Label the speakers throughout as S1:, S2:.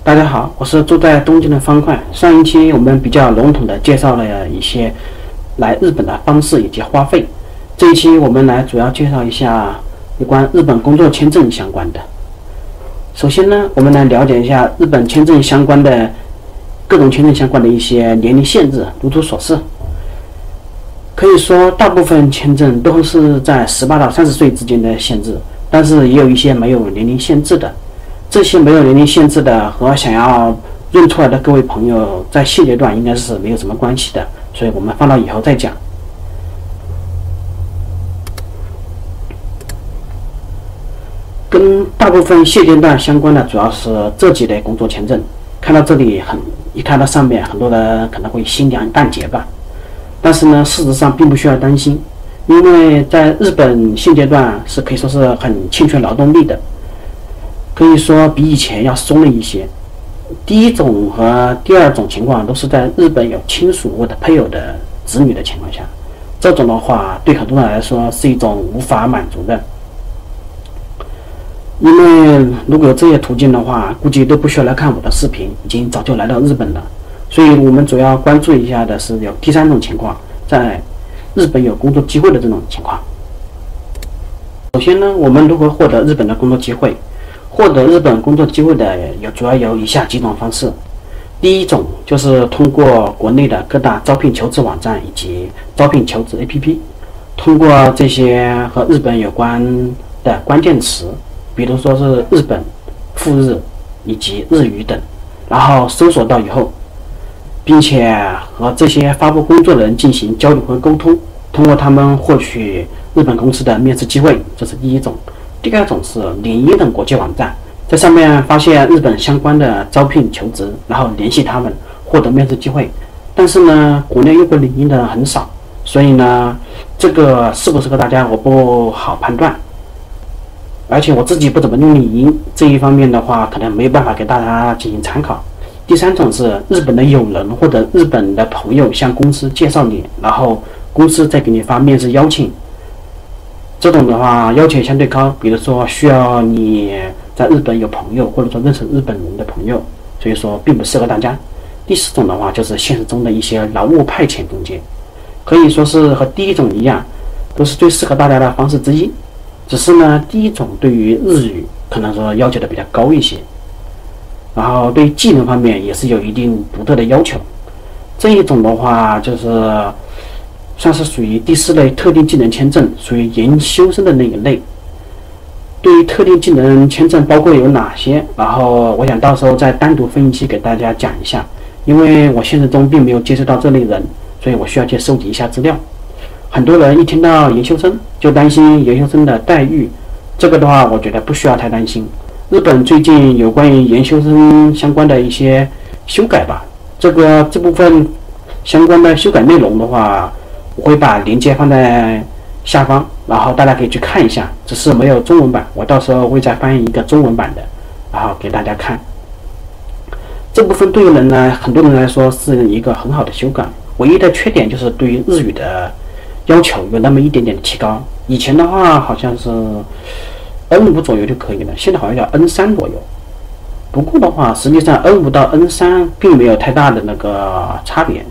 S1: 大家好，我是住在东京的方块。上一期我们比较笼统的介绍了一些来日本的方式以及花费，这一期我们来主要介绍一下有关日本工作签证相关的。首先呢，我们来了解一下日本签证相关的各种签证相关的一些年龄限制，如图所示。可以说大部分签证都是在18到30岁之间的限制，但是也有一些没有年龄限制的。这些没有年龄限制的和想要认出来的各位朋友在现阶段应该是没有什么关系的，所以我们放到以后再讲。跟大部分现阶段相关的主要是这几类工作签证。看到这里一看到上面，很多人可能会心凉淡结吧。但是呢，事实上并不需要担心，因为在日本现阶段是可以说是很欠缺劳动力的。可以说比以前要松了一些。第一种和第二种情况都是在日本有亲属或者配偶的子女的情况下，这种的话对很多人来说是一种无法满足的。因为如果有这些途径的话，估计都不需要来看我的视频，已经早就来到日本了。所以我们主要关注一下的是有第三种情况，在日本有工作机会的这种情况。首先呢，我们如何获得日本的工作机会？获得日本工作机会的主要有以下几种方式。第一种就是通过国内的各大招聘求职网站以及招聘求职 APP， 通过这些和日本有关的关键词，比如说是日本、赴日以及日语等，然后搜索到以后，并且和这些发布工作的人进行交流和沟通，通过他们获取日本公司的面试机会，这是第一种。第二种是领英等国际网站，在上面发现日本相关的招聘求职，然后联系他们，获得面试机会。但是呢，国内用过领英的人很少，所以呢，这个适不适合大家我不好判断。而且我自己不怎么用领英，这一方面的话可能没有办法给大家进行参考。第三种是日本的友人或者日本的朋友向公司介绍你，然后公司再给你发面试邀请。这种的话要求相对高，比如说需要你在日本有朋友，或者说认识日本人的朋友，所以说并不适合大家。第四种的话就是现实中的一些劳务派遣中介，可以说是和第一种一样，都是最适合大家的方式之一。只是呢，第一种对于日语可能说要求的比较高一些，然后对技能方面也是有一定独特的要求。这一种的话就是算是属于第四类特定技能签证，属于研修生的那一类。对于特定技能签证包括有哪些，然后我想到时候再单独分一期给大家讲一下，因为我现实中并没有接触到这类人，所以我需要去收集一下资料。很多人一听到研修生就担心研修生的待遇，这个的话我觉得不需要太担心。日本最近有关于研修生相关的一些修改吧，这部分相关的修改内容的话，我会把链接放在下方，然后大家可以去看一下，只是没有中文版，我到时候会再翻译一个中文版的，然后给大家看。这部分对于很多人来说是一个很好的修改，唯一的缺点就是对于日语的要求有那么一点点的提高。以前的话好像是 N5 左右就可以了，现在好像要 N3 左右。不过的话，实际上 N5 到 N3 并没有太大的那个差别，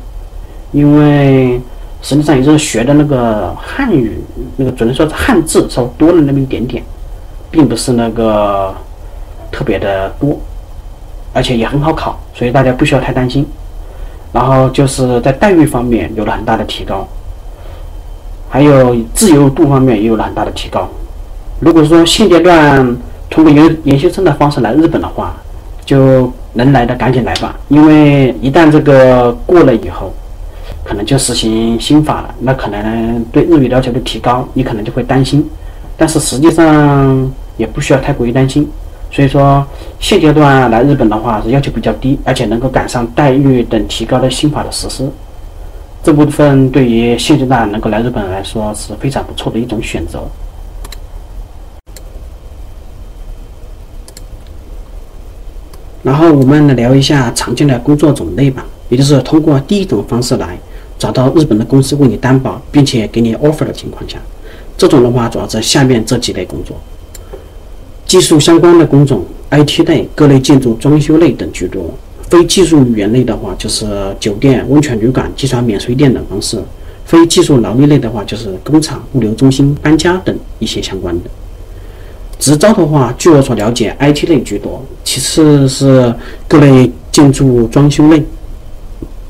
S1: 因为实际上也是学的那个汉语，那个只能说是汉字稍微多了那么一点点，并不是那个特别的多，而且也很好考，所以大家不需要太担心。然后就是在待遇方面有了很大的提高，还有自由度方面也有了很大的提高。如果说现阶段通过研修生的方式来日本的话，就能来的赶紧来吧，因为一旦这个过了以后，可能就实行新法了，那可能对日语要求的提高，你可能就会担心，但是实际上也不需要太过于担心。所以说现阶段来日本的话是要求比较低，而且能够赶上待遇等提高的新法的实施，这部分对于现阶段能够来日本来说是非常不错的一种选择。然后我们来聊一下常见的工作种类吧，也就是通过第一种方式来找到日本的公司为你担保并且给你 offer 的情况下，这种的话主要是下面这几类工作：技术相关的工种， IT 类、各类建筑装修类等居多。非技术语言类的话，就是酒店、温泉旅馆、机场免税店等方式；非技术劳力类的话，就是工厂、物流中心、搬家等一些相关的。执照的话，据我所了解 ，IT 类居多，其次是各类建筑装修类，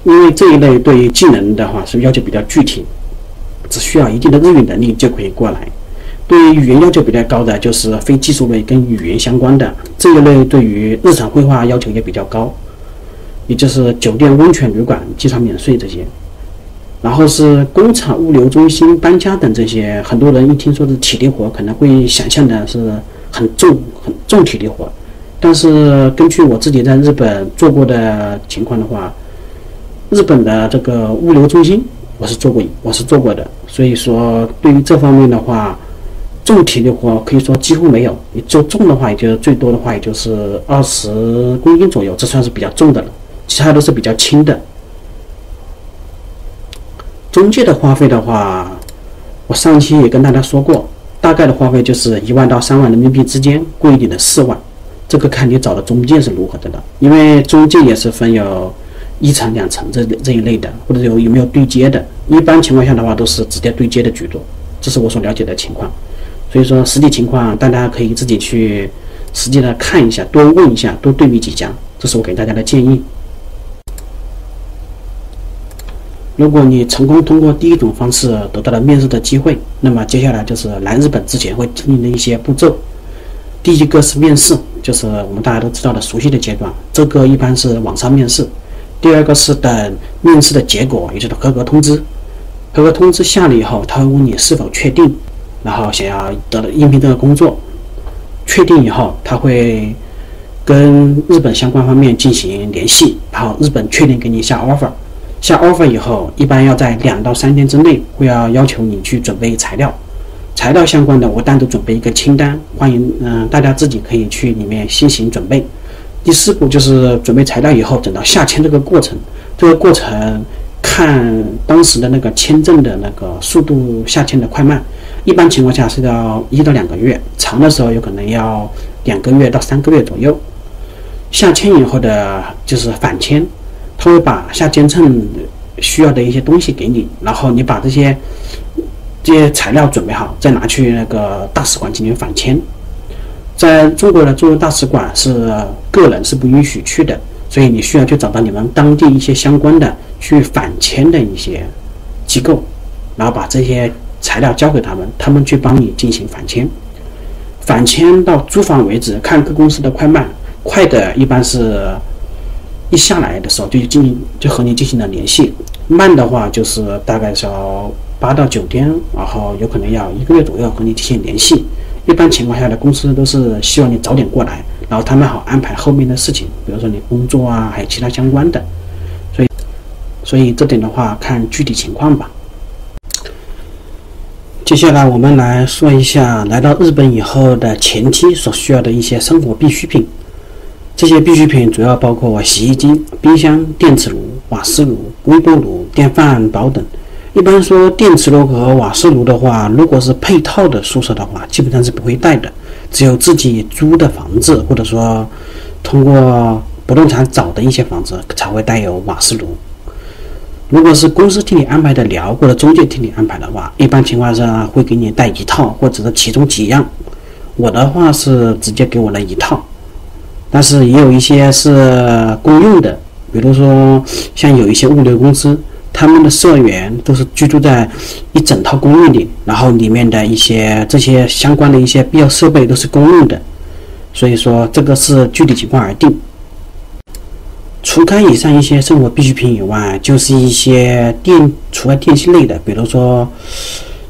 S1: 因为这一类对于技能的话是要求比较具体，只需要一定的日语能力就可以过来。对于语言要求比较高的就是非技术类跟语言相关的，这一类对于日常绘画要求也比较高，也就是酒店、温泉旅馆、机场免税这些。然后是工厂、物流中心、搬家等这些，很多人一听说是体力活，可能会想象的是很重体力活。但是根据我自己在日本做过的情况的话，日本的这个物流中心我是做过的，所以说对于这方面的话，重体力活可以说几乎没有。你做重的话，也就最多的话也就是20公斤左右，这算是比较重的了，其他都是比较轻的。中介的花费的话，我上期也跟大家说过，大概的花费就是1万到3万人民币之间，贵一点的4万。这个看你找的中介是如何的了，因为中介也是分有1层、2层这一类的，或者有没有对接的。一般情况下的话，都是直接对接的居多，这是我所了解的情况。所以说实际情况大家可以自己去实际的看一下，多问一下，多对比几家，这是我给大家的建议。如果你成功通过第一种方式得到了面试的机会，那么接下来就是来日本之前会经历的一些步骤。第一个是面试，就是我们大家都知道的熟悉的阶段，这个一般是网上面试。第二个是等面试的结果，也就是合格通知。合格通知下了以后，他会问你是否确定，然后想要应聘这个工作。确定以后，他会跟日本相关方面进行联系，然后日本确定给你下 offer。下 offer 以后，一般要在2到3天之内，会要求你去准备材料。材料相关的，我单独准备一个清单，欢迎大家自己可以去里面先行准备。第4步就是准备材料以后，等到下签这个过程，看当时的那个签证的那个速度下签的快慢。一般情况下是要1到2个月，长的时候有可能要2个月到3个月左右。下签以后的就是返签。他会把下签证需要的一些东西给你，然后你把这些材料准备好，再拿去那个大使馆进行返签。在中国的驻大使馆是个人是不允许去的，所以你需要去找到你们当地一些相关的去返签的一些机构，然后把这些材料交给他们，他们去帮你进行返签。返签到租房为止，看各公司的快慢，快的一般是一下来的时候就和你进行了联系，慢的话就是大概是要8到9天，然后有可能要1个月左右和你进行联系。一般情况下的公司都是希望你早点过来，然后他们好安排后面的事情，比如说你工作啊，还有其他相关的。所以这点的话看具体情况吧。接下来我们来说一下来到日本以后的前期所需要的一些生活必需品。这些必需品主要包括洗衣机、冰箱、电磁炉、瓦斯炉、微波炉、电饭煲等。一般说电磁炉和瓦斯炉的话，如果是配套的宿舍的话，基本上是不会带的，只有自己租的房子或者说通过不动产找的一些房子才会带有瓦斯炉。如果是公司替你安排的寮或者中介替你安排的话，一般情况下会给你带一套或者是其中几样。我的话是直接给我了一套。但是也有一些是公用的，比如说像有一些物流公司，他们的社员都是居住在一整套公寓里，然后里面的这些相关的一些必要设备都是公用的，所以说这个是具体情况而定。除开以上一些生活必需品以外，就是一些除了电器类的，比如说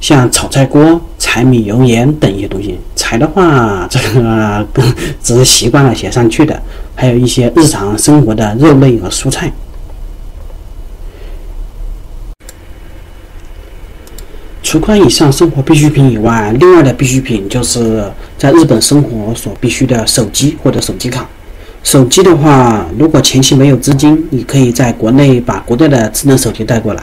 S1: 像炒菜锅、柴米油盐等一些东西。柴的话，这个只是习惯了写上去的，还有一些日常生活的肉类和蔬菜。除开以上生活必需品以外，另外的必需品就是在日本生活所必须的手机或者手机卡。手机的话，如果前期没有资金，你可以在国内把国内的智能手机带过来。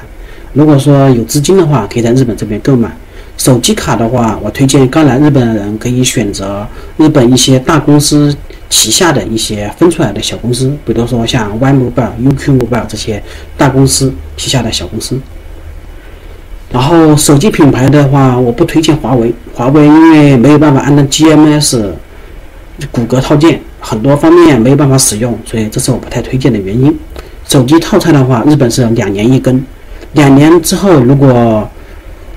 S1: 如果说有资金的话，可以在日本这边购买。手机卡的话，我推荐刚来日本的人可以选择日本一些大公司旗下的一些分出来的小公司，比如说像 Y-Mobile、UQ Mobile 这些大公司旗下的小公司。然后手机品牌的话，我不推荐华为，华为因为没有办法安装 GMS 骨骼套件，很多方面没有办法使用，所以这是我不太推荐的原因。手机套餐的话，日本是2年一更，2年之后如果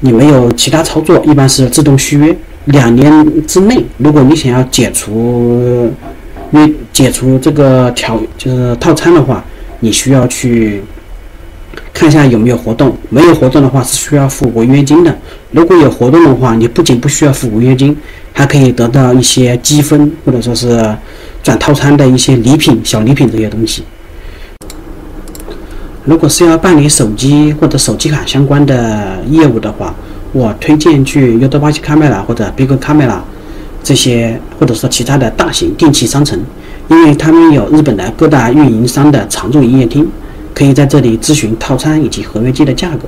S1: 你没有其他操作，一般是自动续约。2年之内，如果你想要解除这个就是套餐的话，你需要去看一下有没有活动，没有活动的话是需要付违约金的。如果有活动的话，你不仅不需要付违约金，还可以得到一些积分，或者说是转套餐的一些礼品、小礼品这些东西。如果是要办理手机或者手机卡相关的业务的话，我推荐去Yodobashi Camera或者 Big Camera 这些，或者说其他的大型电器商城，因为他们有日本的各大运营商的常驻营业厅，可以在这里咨询套餐以及合约机的价格。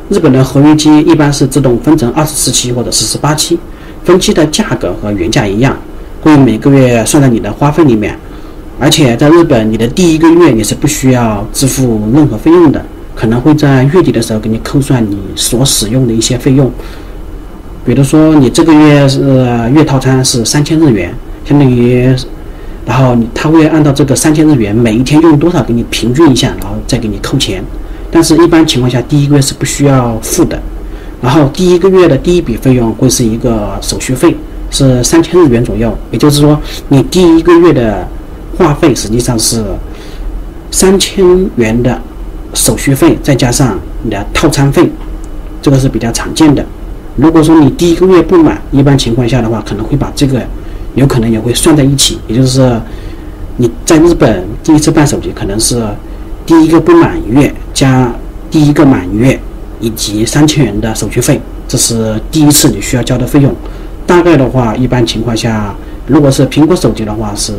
S1: 日本的合约机一般是自动分成24期或者48期，分期的价格和原价一样，会每个月算在你的花费里面。而且在日本，你的第1个月你是不需要支付任何费用的，可能会在月底的时候给你扣算你所使用的一些费用。比如说你这个月是月套餐是3000日元，相当于，然后他会按照这个3000日元每一天用多少给你平均一下，然后再给你扣钱。但是一般情况下第1个月是不需要付的。然后第1个月的第一笔费用会是一个手续费，是3000日元左右，也就是说你第1个月的话费实际上是3000元的手续费，再加上你的套餐费，这个是比较常见的。如果说你第1个月不满，一般情况下的话，可能会把这个有可能也会算在一起，也就是你在日本第一次办手机，可能是第1个不满月加第1个满月以及3000元的手续费，这是第一次你需要交的费用。大概的话，一般情况下，如果是苹果手机的话是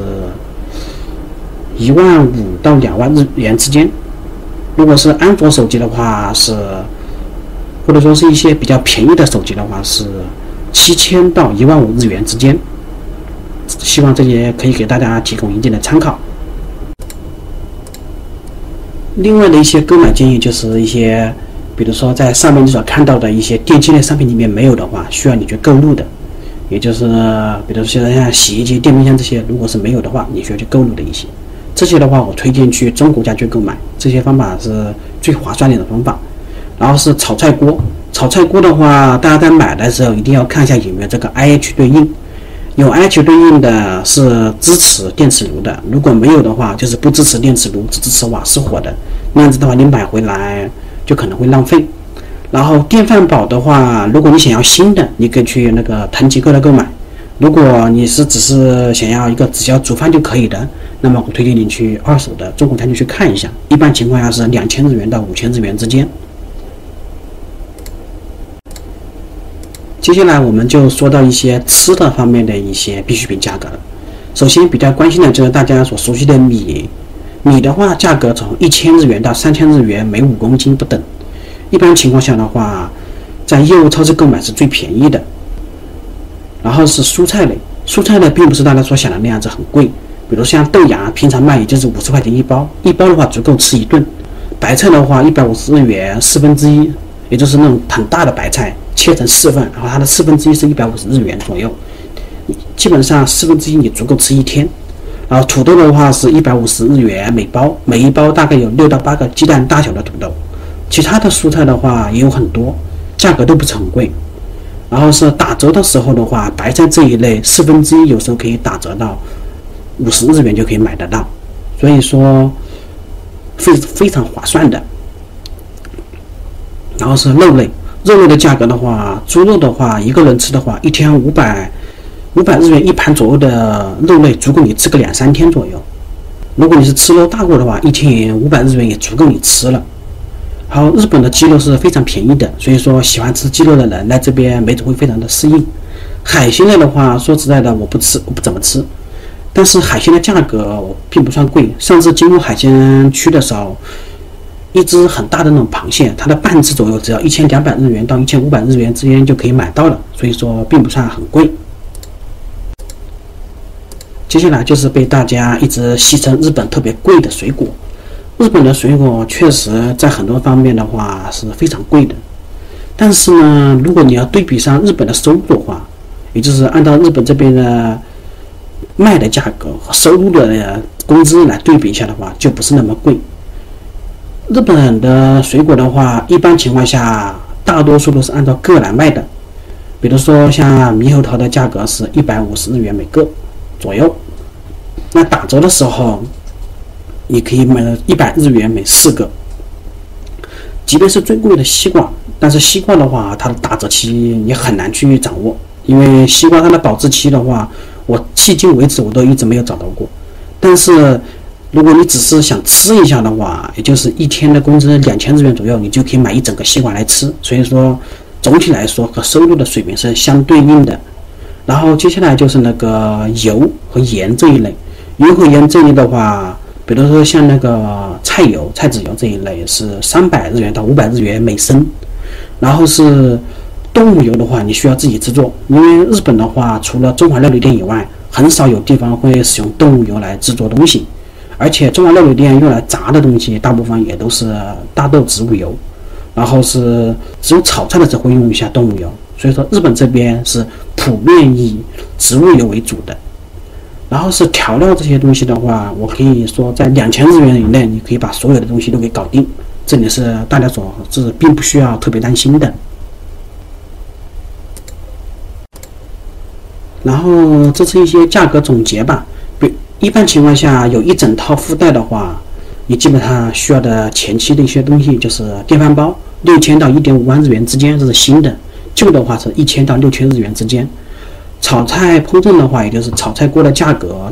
S1: 15000到2万日元之间，如果是安卓手机的话是，或者说是一些比较便宜的手机的话是7000到15000日元之间。希望这些可以给大家提供一定的参考。另外的一些购买建议就是一些，比如说在上面你所看到的一些电器类商品里面没有的话，需要你去购入的，也就是比如说像洗衣机、电冰箱这些，如果是没有的话，你需要去购入的一些。这些的话，我推荐去中国家去购买，这些方法是最划算的方法。然后是炒菜锅，炒菜锅的话，大家在买的时候一定要看一下有没有这个 IH 对应，有 IH 对应的是支持电磁炉的，如果没有的话，就是不支持电磁炉，只支持瓦斯火的。那样子的话，你买回来就可能会浪费。然后电饭煲的话，如果你想要新的，你可以去那个腾吉购的购买。如果你是只是想要一个只要煮饭就可以的，那么我推荐你去二手的中国餐厅去看一下，一般情况下是2000日元到5000日元之间。接下来我们就说到一些吃的方面的一些必需品价格了。首先比较关心的就是大家所熟悉的米，米的话价格从1000日元到3000日元每5公斤不等。一般情况下的话，在业务超市购买是最便宜的。然后是蔬菜类，蔬菜类并不是大家所想的那样子很贵，比如像豆芽，平常卖也就是50块钱一包，一包的话足够吃一顿。白菜的话150日元1/4，也就是那种很大的白菜，切成4份，然后它的1/4是150日元左右，基本上1/4你足够吃一天。然后土豆的话是150日元每包，每一包大概有6到8个鸡蛋大小的土豆。其他的蔬菜的话也有很多，价格都不是很贵。然后是打折的时候的话，白菜这一类1/4有时候可以打折到50日元就可以买得到，所以说非常划算的。然后是肉类，肉类的价格的话，猪肉的话，一个人吃的话，一天500日元一盘左右的肉类，足够你吃个2-3天左右。如果你是吃肉大户的话，一天500日元也足够你吃了。还有日本的鸡肉是非常便宜的，所以说喜欢吃鸡肉的人来这边没准会非常的适应。海鲜类的话，说实在的，我不怎么吃，但是海鲜的价格并不算贵。上次经过海鲜区的时候，一只很大的那种螃蟹，它的半只左右只要1200日元到1500日元之间就可以买到了，所以说并不算很贵。接下来就是被大家一直戏称日本特别贵的水果。日本的水果确实在很多方面的话是非常贵的，但是呢，如果你要对比上日本的收入的话，也就是按照日本这边的卖的价格和收入的工资来对比一下的话，就不是那么贵。日本的水果的话，一般情况下大多数都是按照个来卖的，比如说像猕猴桃的价格是150日元每个左右，那打折的时候你可以买到100日元每4个。即便是最贵的西瓜，但是西瓜的话，它的打折期你很难去掌握，因为西瓜它的保质期的话，我迄今为止我都一直没有找到过。但是如果你只是想吃一下的话，也就是一天的工资2000日元左右，你就可以买一整个西瓜来吃。所以说总体来说和收入的水平是相对应的。然后接下来就是那个油和盐这一类，油和盐这一类的话，比如说像那个菜油、菜籽油这一类是300日元到500日元每升。然后是动物油的话，你需要自己制作，因为日本的话，除了中华料理店以外，很少有地方会使用动物油来制作东西，而且中华料理店用来炸的东西，大部分也都是大豆植物油，然后是只有炒菜的时候会用一下动物油，所以说日本这边是普遍以植物油为主的。然后是调料这些东西的话，我可以说在2000日元以内，你可以把所有的东西都给搞定，这里是大家所是并不需要特别担心的。然后这是一些价格总结吧。一般情况下，有一整套附带的话，你基本上需要的前期的一些东西就是电饭煲，6000到1.5万日元之间，这是新的；旧的话是1000到6000日元之间。炒菜烹饪的话，也就是炒菜锅的价格，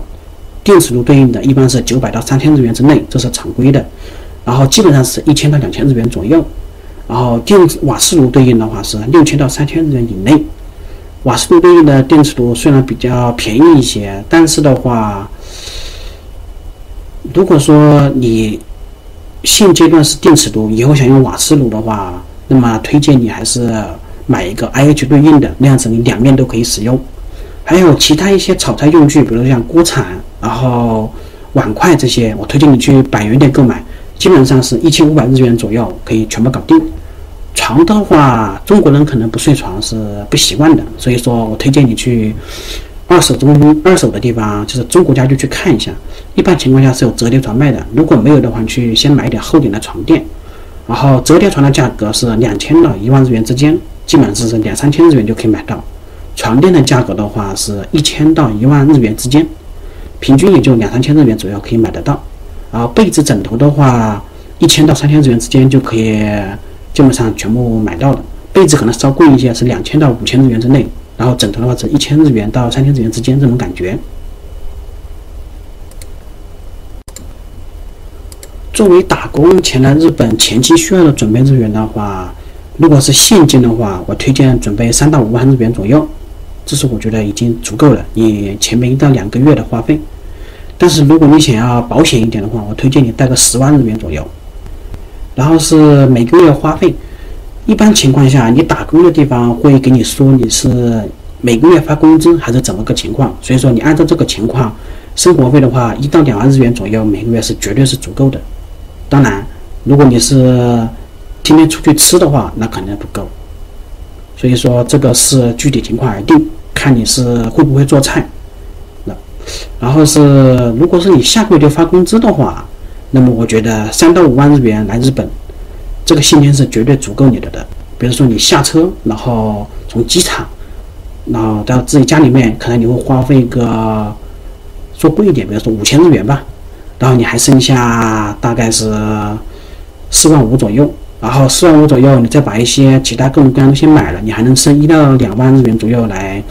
S1: 电磁炉对应的一般是900到3000日元之内，这是常规的。然后基本上是1000到2000日元左右。然后瓦斯炉对应的话是6000到3000日元以内。瓦斯炉对应的电磁炉虽然比较便宜一些，但是的话，如果说你现阶段是电磁炉，以后想用瓦斯炉的话，那么推荐你还是买一个 IH 对应的，那样子你两面都可以使用。还有其他一些炒菜用具，比如像锅铲，然后碗筷这些，我推荐你去百元店购买，基本上是1500日元左右可以全部搞定。床的话，中国人可能不睡床是不习惯的，所以说我推荐你去二手的地方，就是中国家具去看一下，一般情况下是有折叠床卖的，如果没有的话，你去先买一点厚点的床垫。然后折叠床的价格是2000到1万日元之间，基本上是2-3000日元就可以买到。床垫的价格的话是1000到1万日元之间，平均也就2-3000日元左右可以买得到。然后被子枕头的话，1000到3000日元之间就可以基本上全部买到了。被子可能稍贵一些，是2000到5000日元之内，然后枕头的话是1000日元到3000日元之间这种感觉。作为打工前来日本前期需要的准备日元的话，如果是现金的话，我推荐准备3到5万日元左右，这是我觉得已经足够了，你前面1到2个月的花费。但是如果你想要保险一点的话，我推荐你带个10万日元左右。然后是每个月花费，一般情况下你打工的地方会给你说你是每个月发工资还是怎么个情况，所以说你按照这个情况，生活费的话1到2万日元左右每个月是绝对是足够的。当然如果你是天天出去吃的话，那肯定不够，所以说这个是具体情况而定，看你是会不会做菜。然后是如果是你下个月就发工资的话，那么我觉得3到5万日元来日本，这个现金是绝对足够你的。比如说你下车，然后从机场，然后到自己家里面，可能你会花费个说贵一点，比如说5000日元吧，然后你还剩下大概是4万5左右，然后4万5左右，你再把一些其他各种各样的东西买了，你还能剩1到2万日元左右来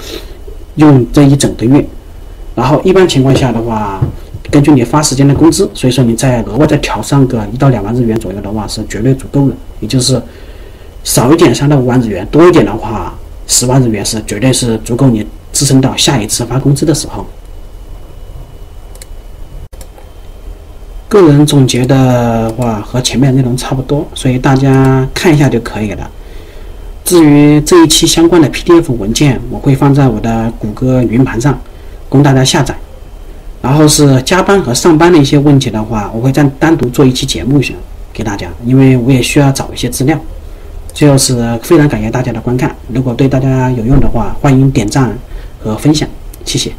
S1: 用这一整个月。然后一般情况下的话，根据你发时间的工资，所以说你再额外再调上个1到2万日元左右的话是绝对足够的，也就是少一点3到5万日元，多一点的话10万日元是绝对是足够你支撑到下一次发工资的时候。个人总结的话和前面内容差不多，所以大家看一下就可以了。至于这一期相关的 PDF 文件，我会放在我的谷歌云盘上供大家下载。然后是加班和上班的一些问题的话，我会再单独做一期节目给大家，因为我也需要找一些资料。最后是非常感谢大家的观看，如果对大家有用的话，欢迎点赞和分享，谢谢。